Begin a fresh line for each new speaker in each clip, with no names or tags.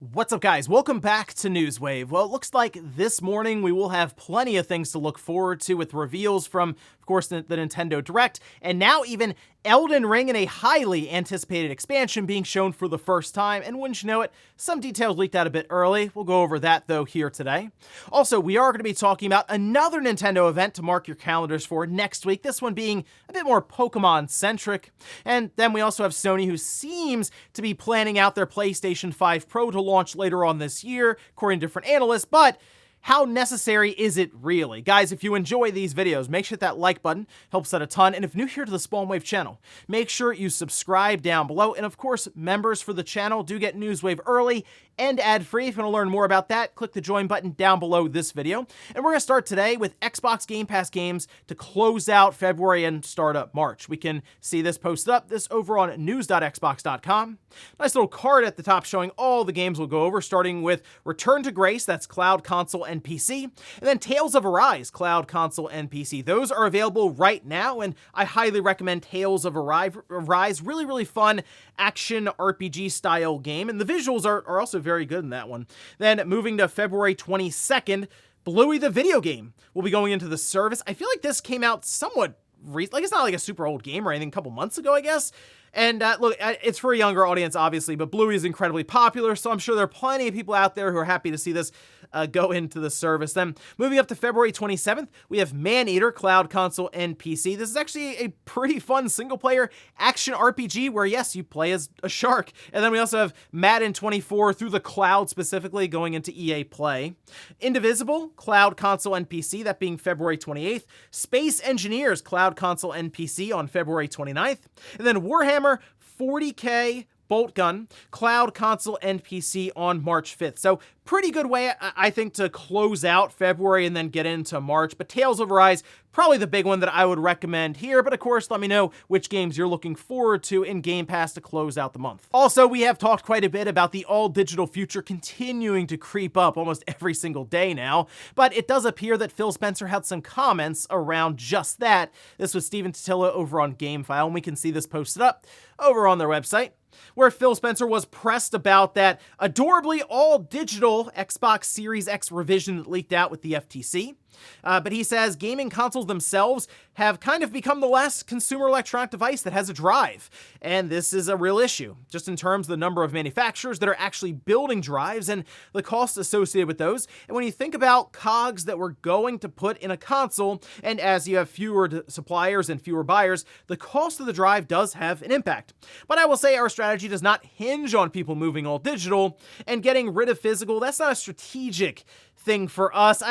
What's up, guys? Welcome back to Newswave. Well, it looks like this morning we will have plenty of things to look forward to with reveals from, of course, the Nintendo Direct, and now even Elden Ring in a highly anticipated expansion being shown for the first time, and wouldn't you know it, some details leaked out a bit early. We'll go over that, though, here today. Also, we are going to be talking about another Nintendo event to mark your calendars for next week, this one being a bit more Pokemon-centric. And then we also have Sony, who seems to be planning out their PlayStation 5 Pro to launch later on this year, according to different analysts, but how necessary is it really? Guys, if you enjoy these videos, make sure to hit that like button, helps out a ton, and if new here to the Spawn Wave channel, make sure you subscribe down below, and of course, members for the channel do get Newswave early and ad-free. If you want to learn more about that, click the join button down below this video. And we're going to start today with Xbox Game Pass games to close out February and start up March. We can see this posted up, this over on news.xbox.com. Nice little card at the top showing all the games we'll go over, starting with Return to Grace, that's cloud, console, and PC, and then Tales of Arise, cloud, console, and PC. Those are available right now, and I highly recommend Tales of Arise. Really fun action RPG style game, and the visuals are also very good in that one. Then moving to February 22nd, Bluey the video game will be going into the service. I feel like this came out somewhat like it's not like a super old game or anything, a couple months ago, I guess. And look, it's for a younger audience, obviously, but Bluey is incredibly popular, so I'm sure there are plenty of people out there who are happy to see this go into the service. Then, moving up to February 27th, we have Maneater, cloud, console, and PC. This is actually a pretty fun single-player action RPG where, yes, you play as a shark. And then we also have Madden 24 through the cloud, specifically, going into EA Play. Indivisible, cloud, console, and PC, that being February 28th. Space Engineers, cloud, console, and PC on February 29th. And then Warhammer 40K Bolt Gun, cloud, console, and PC on March 5th. So pretty good way, I think, to close out February and then get into March. But Tales of Arise, probably the big one that I would recommend here. But of course, let me know which games you're looking forward to in Game Pass to close out the month. Also, we have talked quite a bit about the all-digital future continuing to creep up almost every single day now. But it does appear that Phil Spencer had some comments around just that. This was Steven Totilo over on GameFile, and we can see this posted up over on their website, where Phil Spencer was pressed about that adorably all-digital Xbox Series X revision that leaked out with the FTC. But he says gaming consoles themselves have kind of become the last consumer electronic device that has a drive. And this is a real issue, just in terms of the number of manufacturers that are actually building drives and the costs associated with those. And when you think about cogs that we're going to put in a console, and as you have fewer suppliers and fewer buyers, the cost of the drive does have an impact. But I will say our strategy does not hinge on people moving all digital, and getting rid of physical, that's not a strategic thing for us.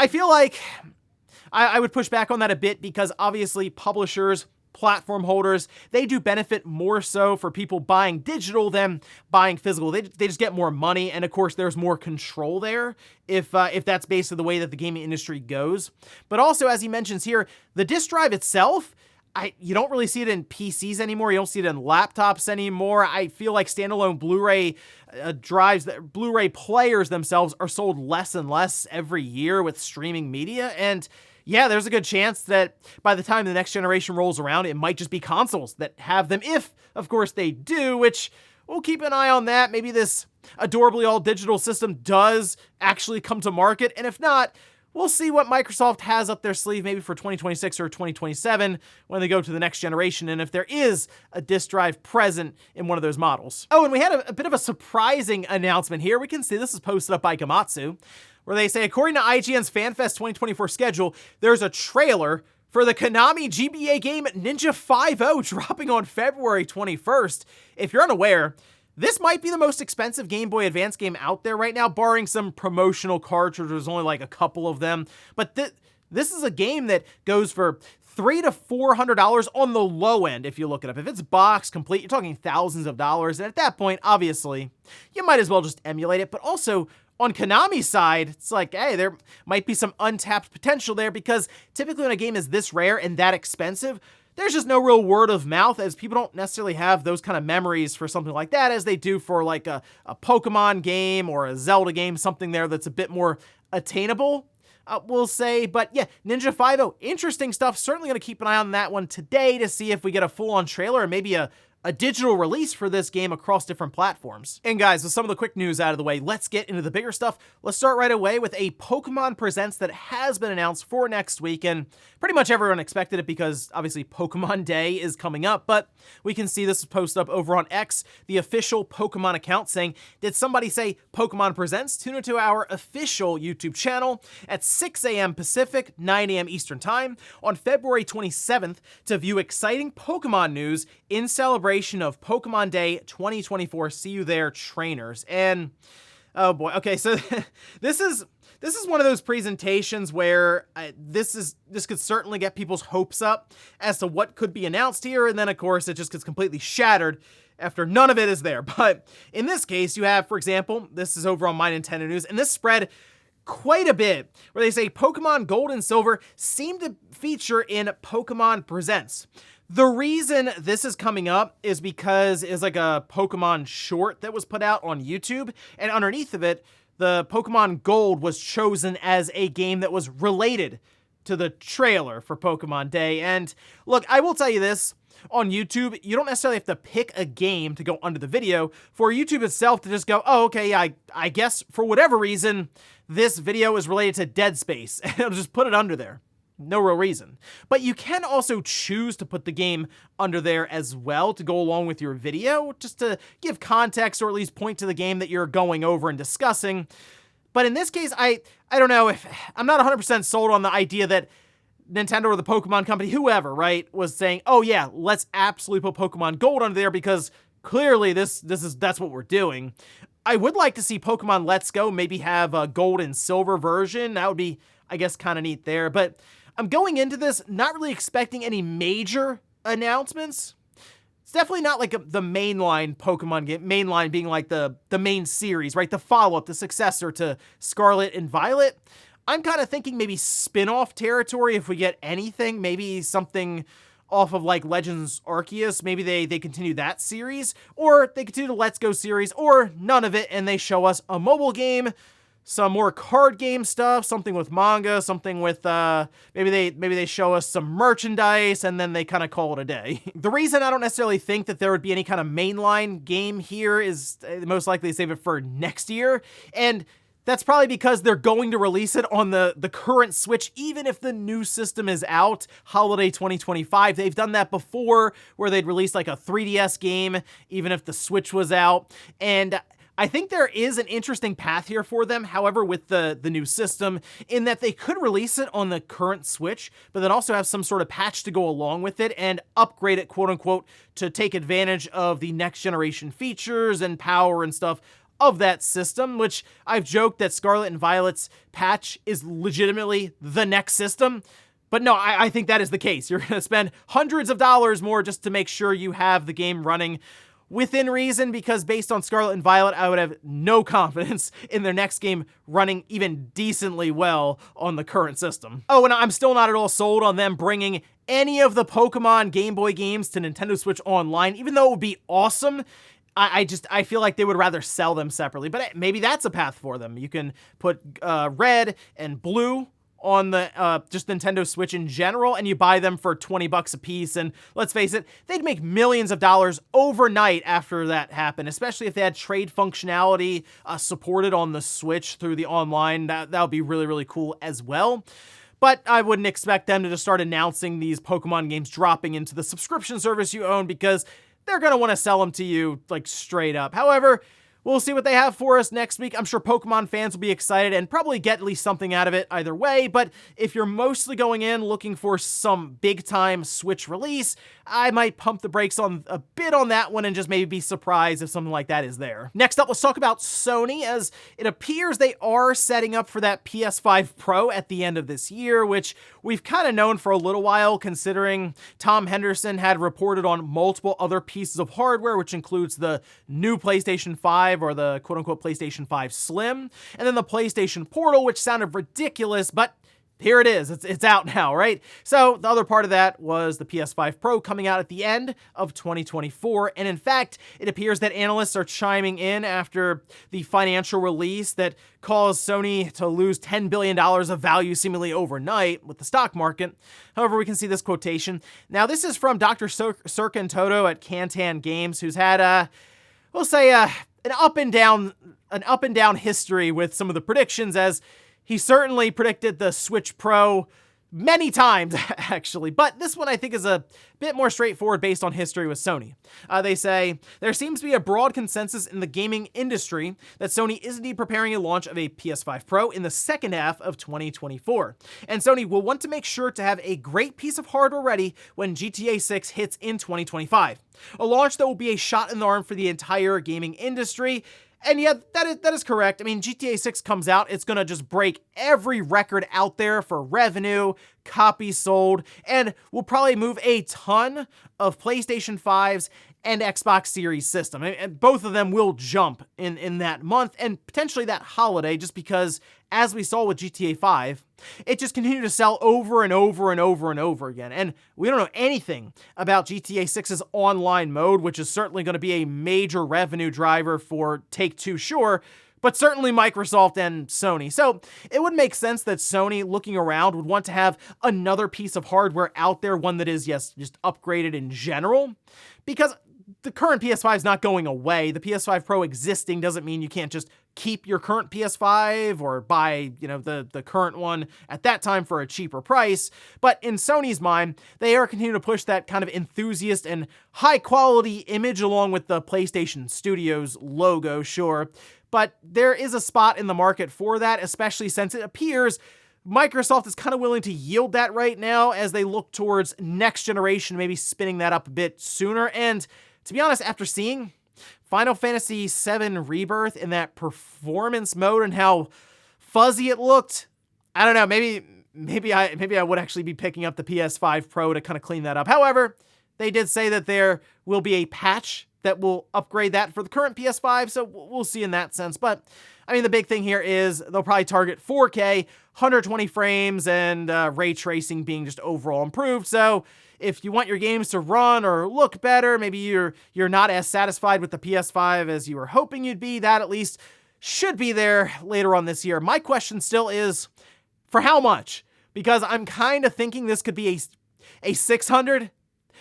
I feel like I would push back on that a bit because obviously publishers, platform holders, they do benefit more so for people buying digital than buying physical. They just get more money, and of course there's more control there if that's basically the way that the gaming industry goes. But also, as he mentions here, the disk drive itself, you don't really see it in PCs anymore. You don't see it in laptops anymore. I feel like standalone Blu-ray drives, Blu-ray players themselves are sold less and less every year with streaming media. And yeah, there's a good chance that by the time the next generation rolls around, it might just be consoles that have them, if, of course, they do, which we'll keep an eye on that. Maybe this adorably all-digital system does actually come to market, and if not, we'll see what Microsoft has up their sleeve maybe for 2026 or 2027 when they go to the next generation, and if there is a disk drive present in one of those models. Oh, and we had a bit of a surprising announcement here. We can see this is posted up by Gamatsu, where they say, according to IGN's FanFest 2024 schedule, there's a trailer for the Konami GBA game Ninja 5 dropping on February 21st. If you're unaware, this might be the most expensive Game Boy Advance game out there right now, barring some promotional cartridges. There's only like a couple of them. But this is a game that goes for $300 to $400 on the low end if you look it up. If it's box complete, you're talking thousands of dollars. And at that point, obviously, you might as well just emulate it. But also, on Konami's side, it's like, hey, there might be some untapped potential there, because typically when a game is this rare and that expensive, there's just no real word of mouth, as people don't necessarily have those kind of memories for something like that as they do for like a Pokemon game or a Zelda game, something there that's a bit more attainable, we'll say. But yeah, Ninja 5, interesting stuff. Certainly going to keep an eye on that one today to see if we get a full-on trailer and maybe a a digital release for this game across different platforms. And guys, with some of the quick news out of the way, let's get into the bigger stuff. Let's start right away with a Pokemon Presents that has been announced for next week, and pretty much everyone expected it because obviously Pokemon Day is coming up, but we can see this post up over on X, the official Pokemon account, saying, did somebody say Pokemon Presents? Tune into our official YouTube channel at 6 a.m. Pacific, 9 a.m. Eastern Time on February 27th to view exciting Pokemon news in celebration of Pokemon Day 2024. See you there, trainers. And oh boy, okay, so this is one of those presentations where this could certainly get people's hopes up as to what could be announced here, and then of course it just gets completely shattered after none of it is there. But in this case, you have, for example, this is over on My Nintendo News, and this spread quite a bit, where they say Pokemon Gold and Silver seem to feature in Pokemon Presents. The reason this is coming up is because it's like a Pokemon short that was put out on YouTube, and underneath of it, the Pokemon Gold was chosen as a game that was related to the trailer for Pokemon Day. And look, I will tell you this, on YouTube, you don't necessarily have to pick a game to go under the video for YouTube itself to just go, oh, okay, I guess for whatever reason, this video is related to Dead Space, and it'll just put it under there. No real reason. But you can also choose to put the game under there as well to go along with your video, just to give context or at least point to the game that you're going over and discussing. But in this case, I don't know if I'm not 100% sold on the idea that Nintendo or the Pokemon company, whoever, right, was saying, oh yeah, let's absolutely put Pokemon Gold under there because clearly that's what we're doing. I would like to see Pokemon Let's Go maybe have a Gold and Silver version. That would be, I guess, kind of neat there. But I'm going into this not really expecting any major announcements. It's definitely not like the mainline Pokemon game, mainline being like the main series, right? The follow-up, the successor to Scarlet and Violet. I'm kind of thinking maybe spin-off territory if we get anything, maybe something off of like Legends Arceus, maybe they continue that series, or they continue the Let's Go series, or none of it and they show us a mobile game, some more card game stuff, something with manga, something with, maybe they show us some merchandise, and then they kind of call it a day. The reason I don't necessarily think that there would be any kind of mainline game here is most likely to save it for next year, and that's probably because they're going to release it on the current Switch, even if the new system is out, holiday 2025. They've done that before, where they'd release like a 3DS game, even if the Switch was out, and I think there is an interesting path here for them, however, with the new system, in that they could release it on the current Switch, but then also have some sort of patch to go along with it and upgrade it, quote unquote, to take advantage of the next generation features and power and stuff of that system, which I've joked that Scarlet and Violet's patch is legitimately the next system. But no, I think that is the case. You're going to spend hundreds of dollars more just to make sure you have the game running within reason, because based on Scarlet and Violet, I would have no confidence in their next game running even decently well on the current system. Oh, and I'm still not at all sold on them bringing any of the Pokemon Game Boy games to Nintendo Switch Online, even though it would be awesome. I feel like they would rather sell them separately, but maybe that's a path for them. You can put Red and Blue on the just Nintendo Switch in general, and you buy them for $20 a piece, and let's face it, they'd make millions of dollars overnight after that happened, especially if they had trade functionality supported on the Switch through the online. That would be really, really cool as well. But I wouldn't expect them to just start announcing these Pokemon games dropping into the subscription service you own, because they're going to want to sell them to you like straight up. However, we'll see what they have for us next week. I'm sure Pokemon fans will be excited and probably get at least something out of it either way, but if you're mostly going in looking for some big-time Switch release, I might pump the brakes on a bit on that one and just maybe be surprised if something like that is there. Next up, let's talk about Sony, as it appears they are setting up for that PS5 Pro at the end of this year, which we've kind of known for a little while, considering Tom Henderson had reported on multiple other pieces of hardware, which includes the new PlayStation 5 or the quote-unquote PlayStation 5 Slim, and then the PlayStation Portal, which sounded ridiculous, but here it is. It's out now, right? So the other part of that was the PS5 Pro coming out at the end of 2024. And in fact, it appears that analysts are chiming in after the financial release that caused Sony to lose $10 billion of value seemingly overnight with the stock market. However, we can see this quotation. Now, this is from Dr. Serkan Toto at Kantan Games, who's had, we'll say, an up and down history with some of the predictions, as he certainly predicted the Switch Pro many times, actually. But this one I think is a bit more straightforward based on history with Sony. They say, there seems to be a broad consensus in the gaming industry that Sony is indeed preparing a launch of a PS5 Pro in the second half of 2024. And Sony will want to make sure to have a great piece of hardware ready when GTA 6 hits in 2025. A launch that will be a shot in the arm for the entire gaming industry. And yeah, that is correct. I mean, GTA 6 comes out, it's gonna just break every record out there for revenue, copies sold, and will probably move a ton of PlayStation 5s and Xbox Series system. And both of them will jump in that month and potentially that holiday, just because, as we saw with GTA 5, it just continued to sell over and over and over and over again. And we don't know anything about GTA 6's online mode, which is certainly going to be a major revenue driver for Take-Two, sure, but certainly Microsoft and Sony. So it would make sense that Sony, looking around, would want to have another piece of hardware out there, one that is, yes, just upgraded in general, because the current PS5 is not going away. The PS5 Pro existing doesn't mean you can't just keep your current PS5 or buy, the current one at that time for a cheaper price. But in Sony's mind, they are continuing to push that kind of enthusiast and high quality image along with the PlayStation Studios logo, sure. But there is a spot in the market for that, especially since it appears Microsoft is kind of willing to yield that right now as they look towards next generation, maybe spinning that up a bit sooner. And to be honest, after seeing Final Fantasy VII Rebirth in that performance mode and how fuzzy it looked, I don't know, maybe I would actually be picking up the PS5 Pro to kind of clean that up. However, they did say that there will be a patch that will upgrade that for the current PS5, so we'll see in that sense. But I mean, the big thing here is they'll probably target 4K, 120 frames, and ray tracing being just overall improved. So if you want your games to run or look better, maybe you're not as satisfied with the PS5 as you were hoping you'd be, that at least should be there later on this year. My question still is, for how much? Because I'm kind of thinking this could be a $600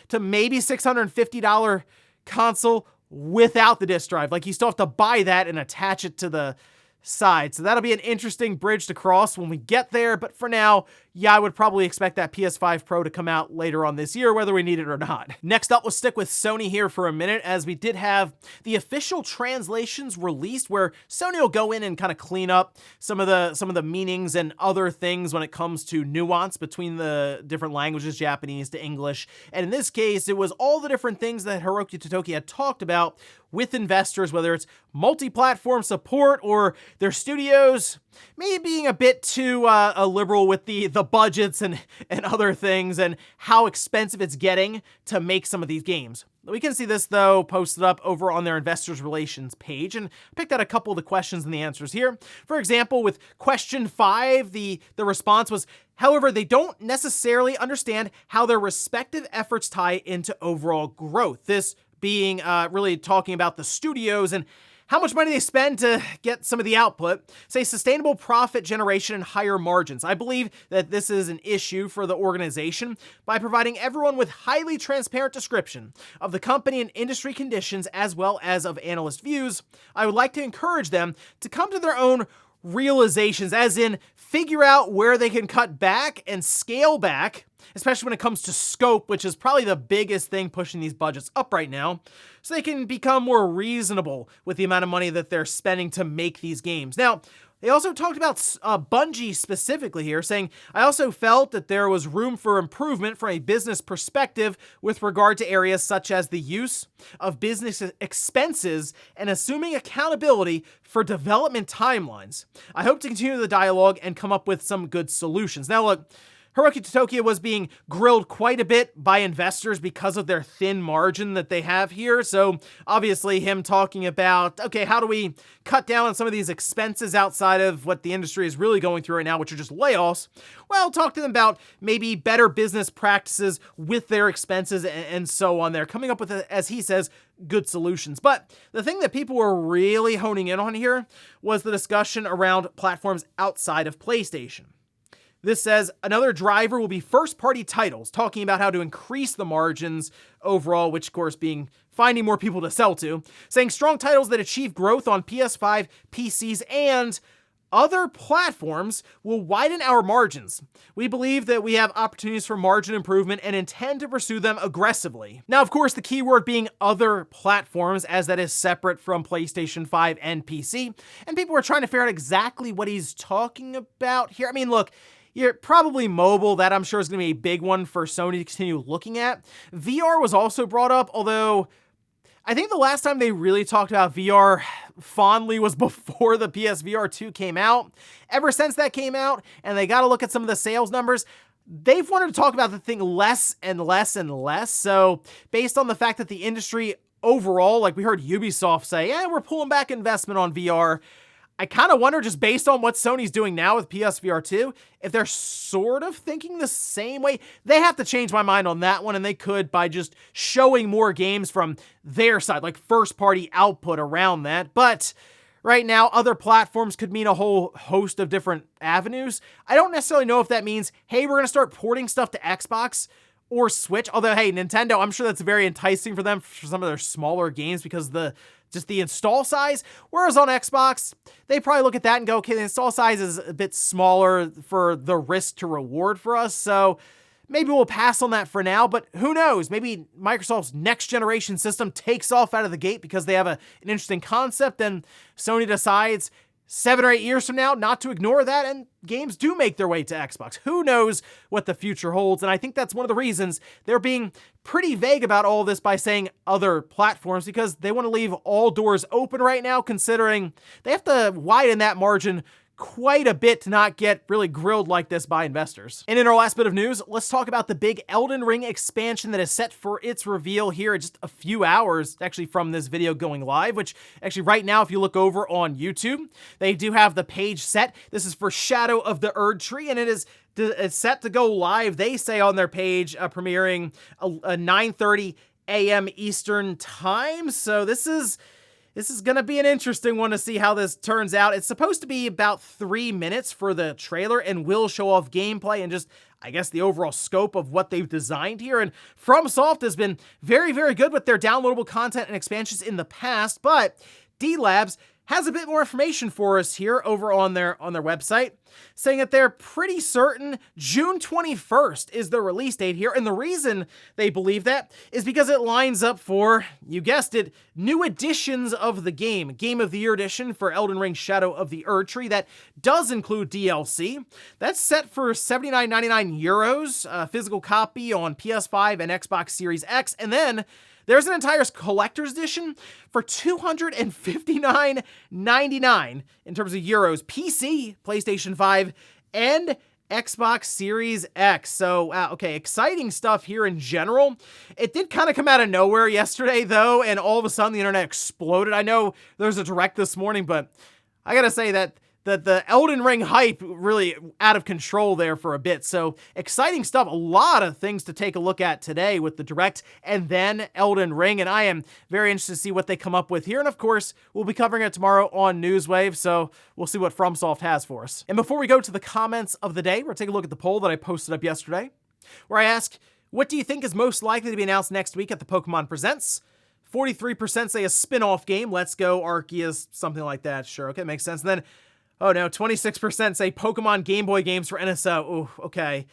to maybe $650 console without the disc drive. Like, you still have to buy that and attach it to the side. So that'll be an interesting bridge to cross when we get there. But for now, yeah, I would probably expect that PS5 Pro to come out later on this year, whether we need it or not. Next up, we'll stick with Sony here for a minute, as we did have the official translations released, where Sony will go in and kind of clean up some of the meanings and other things when it comes to nuance between the different languages, Japanese to English. And in this case, it was all the different things that Hiroki Totoki had talked about with investors, whether it's multi-platform support or their studios maybe being a bit too liberal with the budgets and other things, and how expensive it's getting to make some of these games. We can see this, though, posted up over on their investors relations page, and picked out a couple of the questions and the answers here. For example, with question 5, the response was, however, they don't necessarily understand how their respective efforts tie into overall growth. This being really talking about the studios and how much money they spend to get some of the output, say sustainable profit generation and higher margins. I believe that this is an issue for the organization by providing everyone with highly transparent description of the company and industry conditions, as well as of analyst views. I would like to encourage them to come to their own realizations, as in figure out where they can cut back and scale back, especially when it comes to scope, which is probably the biggest thing pushing these budgets up right now, so they can become more reasonable with the amount of money that they're spending to make these games. Now, they also talked about Bungie specifically here, saying, I also felt that there was room for improvement from a business perspective with regard to areas such as the use of business expenses and assuming accountability for development timelines. I hope to continue the dialogue and come up with some good solutions. Now, look, Hiroki Totokia was being grilled quite a bit by investors because of their thin margin that they have here. So obviously him talking about, okay, how do we cut down on some of these expenses outside of what the industry is really going through right now, which are just layoffs? Well, talk to them about maybe better business practices with their expenses and so on there, coming up with, as he says, good solutions. But the thing that people were really honing in on here was the discussion around platforms outside of PlayStation. This says another driver will be first-party titles, talking about how to increase the margins overall, which of course being finding more people to sell to, saying strong titles that achieve growth on PS5, PCs, and other platforms will widen our margins. We believe that we have opportunities for margin improvement and intend to pursue them aggressively. Now, of course, the key word being other platforms, as that is separate from PlayStation 5 and PC. And people are trying to figure out exactly what he's talking about here. I mean, look, you're probably mobile. That I'm sure is going to be a big one for Sony to continue looking at. VR was also brought up, although I think the last time they really talked about VR fondly was before the PSVR 2 came out. Ever since that came out, and they got to look at some of the sales numbers, they've wanted to talk about the thing less and less and less. So based on the fact that the industry overall, like we heard Ubisoft say, yeah, we're pulling back investment on VR, I kind of wonder, just based on what Sony's doing now with PSVR 2, if they're sort of thinking the same way. They have to change my mind on that one, and they could by just showing more games from their side, like first-party output around that. But right now, other platforms could mean a whole host of different avenues. I don't necessarily know if that means, hey, we're going to start porting stuff to Xbox or Switch. Although, hey, Nintendo, I'm sure that's very enticing for them for some of their smaller games because just the install size. Whereas on Xbox, they probably look at that and go, okay, the install size is a bit smaller for the risk to reward for us. So maybe we'll pass on that for now, but who knows? Maybe Microsoft's next generation system takes off out of the gate because they have an interesting concept, and Sony decides 7 or 8 years from now not to ignore that, and games do make their way to Xbox. Who knows what the future holds? And I think that's one of the reasons they're being pretty vague about all this by saying other platforms, because they want to leave all doors open right now, considering they have to widen that margin quite a bit to not get really grilled like this by investors. And in our last bit of news, let's talk about the big Elden Ring expansion that is set for its reveal here in just a few hours, actually from this video going live, which actually right now, if you look over on YouTube, they do have the page set. This is for Shadow of the Erd Tree, and it's set to go live, they say on their page, premiering a 9:30 a.m. Eastern time. So this is going to be an interesting one to see how this turns out. It's supposed to be about 3 minutes for the trailer and will show off gameplay and just, I guess, the overall scope of what they've designed here. And FromSoft has been very, very good with their downloadable content and expansions in the past, but D-Labs has a bit more information for us here over on their website, saying that they're pretty certain June 21st is the release date here. And the reason they believe that is because it lines up for, you guessed it, new editions of the game. Game of the Year edition for Elden Ring Shadow of the Erd Tree that does include DLC. That's set for 79.99 euros, physical copy on PS5 and Xbox Series X. And then there's an entire collector's edition for $259.99 in terms of euros, PC, PlayStation 5, and Xbox Series X. So, okay, exciting stuff here in general. It did kind of come out of nowhere yesterday, though, and all of a sudden the internet exploded. I know there's a direct this morning, but I gotta say that the Elden Ring hype really out of control there for a bit. So exciting stuff. A lot of things to take a look at today with the direct and then Elden Ring. And I am very interested to see what they come up with here. And of course, we'll be covering it tomorrow on Newswave. So we'll see what FromSoft has for us. And before we go to the comments of the day, we're going to take a look at the poll that I posted up yesterday, where I ask, what do you think is most likely to be announced next week at the Pokemon Presents? 43% say a spin-off game. Let's Go, Arceus, something like that. Sure, okay, makes sense. And then, oh no, 26% say Pokemon Game Boy games for NSO. Ooh, okay.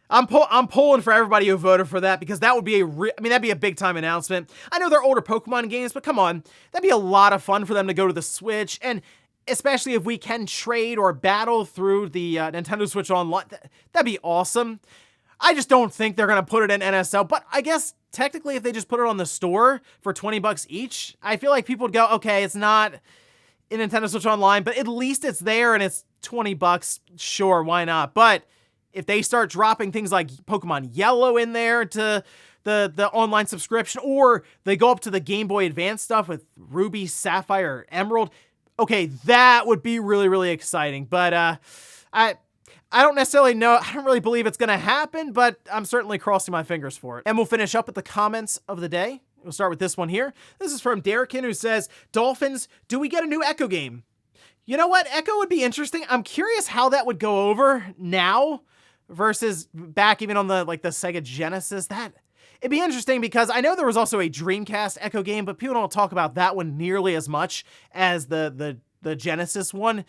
I'm pulling for everybody who voted for that, because that would be that'd be a big time announcement. I know they're older Pokemon games, but come on, that'd be a lot of fun for them to go to the Switch, and especially if we can trade or battle through the Nintendo Switch Online, that'd be awesome. I just don't think they're gonna put it in NSO, but I guess technically if they just put it on the store for $20 each, I feel like people would go, okay, it's not in Nintendo Switch Online, but at least it's there and it's $20. Sure, why not? But if they start dropping things like Pokemon Yellow in there to the online subscription, or they go up to the Game Boy Advance stuff with Ruby, Sapphire, Emerald, okay, that would be really, really exciting. But I don't necessarily know. I don't really believe it's going to happen, but I'm certainly crossing my fingers for it. And we'll finish up with the comments of the day. We'll start with this one here. This is from Derekin, who says, Dolphins, do we get a new Echo game? You know what? Echo would be interesting. I'm curious how that would go over now versus back even on the Sega Genesis. It'd be interesting because I know there was also a Dreamcast Echo game, but people don't talk about that one nearly as much as the Genesis one.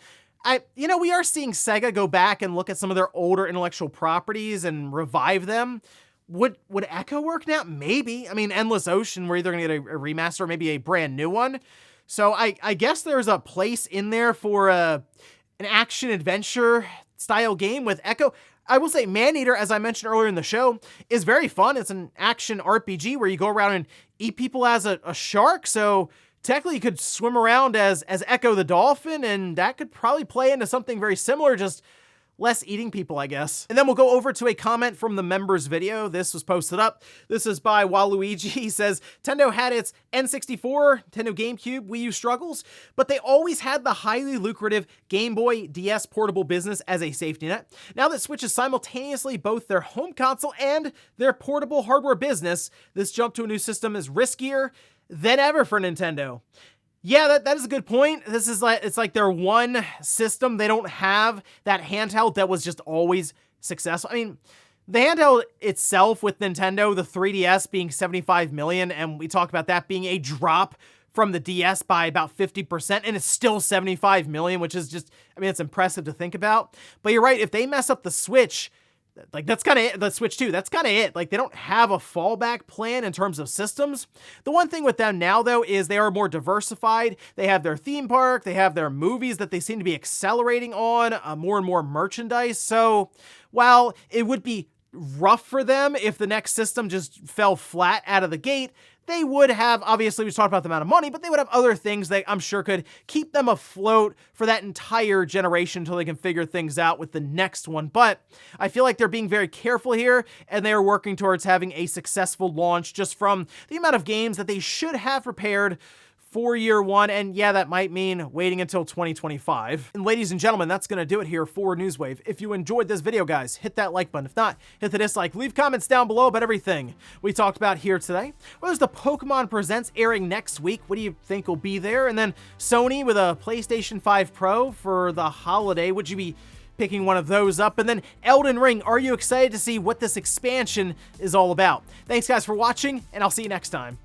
We are seeing Sega go back and look at some of their older intellectual properties and revive them. Would Echo work now? Maybe. I mean, Endless Ocean, we're either going to get a remaster or maybe a brand new one. So I guess there's a place in there for an action-adventure style game with Echo. I will say Maneater, as I mentioned earlier in the show, is very fun. It's an action RPG where you go around and eat people as a shark. So technically you could swim around as Echo the Dolphin, and that could probably play into something very similar, just less eating people, I guess. And then we'll go over to a comment from the members video. This was posted up. This is by Waluigi. He says, Nintendo had its N64, Nintendo GameCube, Wii U struggles, but they always had the highly lucrative Game Boy DS portable business as a safety net. Now that Switch is simultaneously both their home console and their portable hardware business, this jump to a new system is riskier than ever for Nintendo. Yeah, that is a good point. It's like their one system. They don't have that handheld that was just always successful. I mean, the handheld itself with Nintendo, the 3DS being 75 million, and we talked about that being a drop from the DS by about 50%, and it's still 75 million, which is just, I mean, it's impressive to think about. But you're right, if they mess up the Switch, that's kind of it. The Switch 2, that's kind of it. They don't have a fallback plan in terms of systems. The one thing with them now, though, is they are more diversified. They have their theme park. They have their movies that they seem to be accelerating on, more and more merchandise. So while it would be rough for them if the next system just fell flat out of the gate, they would have, obviously we talked about the amount of money, but they would have other things that I'm sure could keep them afloat for that entire generation until they can figure things out with the next one. But I feel like they're being very careful here, and they are working towards having a successful launch just from the amount of games that they should have prepared for year one, and yeah, that might mean waiting until 2025. And ladies and gentlemen, that's gonna do it here for Newswave. If you enjoyed this video, guys, hit that like button. If not, hit the dislike. Leave comments down below about everything we talked about here today. Well, there's the Pokemon Presents airing next week. What do you think will be there? And then Sony with a PlayStation 5 Pro for the holiday. Would you be picking one of those up? And then Elden Ring, are you excited to see what this expansion is all about? Thanks guys for watching, and I'll see you next time.